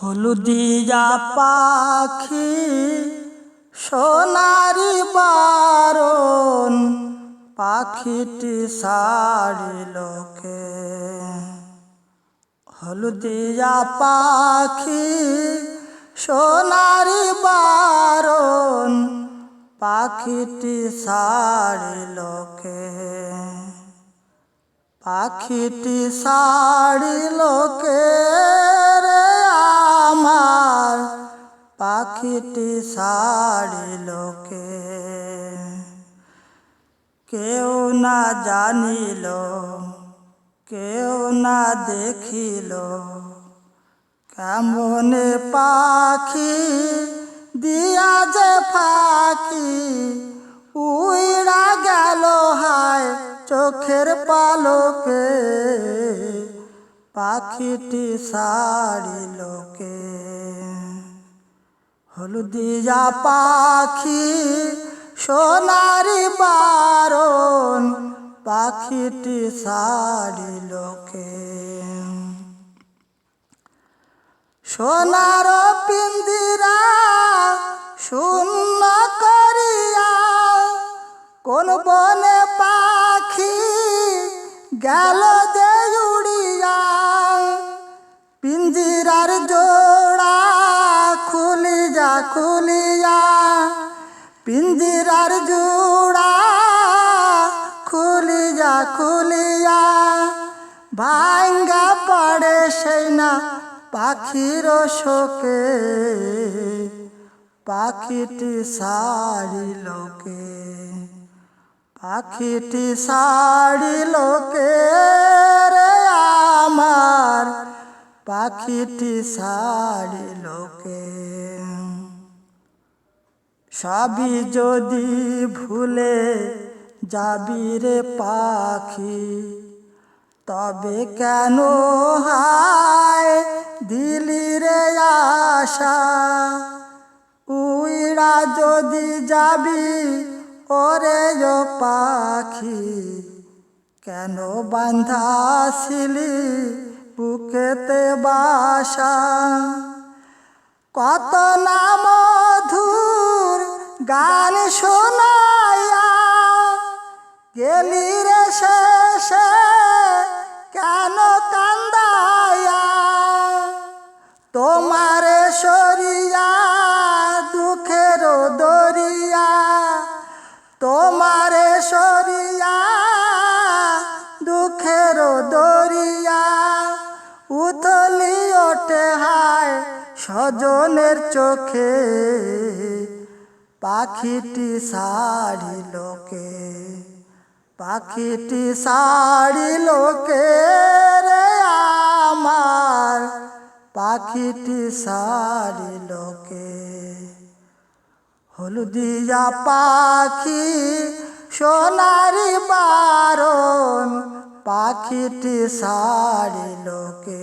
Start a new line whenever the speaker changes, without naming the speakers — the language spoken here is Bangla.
হলুদিয়া পাখি সোনারি বারণ পাখিটি ছাড়িলকে। হলুদিয়া পাখি সোনারি বারণ পাখিটি ছাড়িলকে। পাখিটি ছাড়িলকে রে আমার, পাখিটি ছাড়িলকে। কেউ না জানিল, কেউ না দেখিল, কেমনে পাখি দিয়া যে ফাঁকি উইড়া গেল হায় চোখের পালকে। পাখিটি ছাড়িলকে। হলুদিয়া পাখি সোনারি বারণ পাখিটি ছাড়িলকে। সোনার পিঞ্জিরা শূন্য করিয়া কোন বনে পাখি গেল যে উড়িয়া। পিঞ্জিরার জোড়া খুলিয়া খুলিয়া, পিঞ্জিরার জোড়া খুলিয়া খুলিয়া ভাঙ্গা পড়ে সেই না পাখির শোকে। পাখিটি ছাড়িলকে। পাখিটি ছাড়িলকে রে আমার, পাখিটি ছাড়িলকে। সবই যদি ভুলে যাবি রে পাখি, তবে কেন হায় দিলি রে আশা। উইড়া যদি যাবি ওরে ও পাখি, কেন বাঁধাছিলি বুকেতে বাসা। কত না মধুর গান শোনাইয়া গেলি রে শেষে কেন কান্দাইয়া। তোমারে সরিয়া দুঃখের দরিয়া, তোমারে সরিয়া দুঃখের দরিয়া উথলি ওঠে হায় স্বজনের চোখে। পাখিটি ছাড়িলকে। পাখিটি ছাড়িলকে রে আমার, পাখিটি ছাড়িলকে। হলুদিয়া পাখি সোনারি বারণ পাখিটি ছাড়িলকে।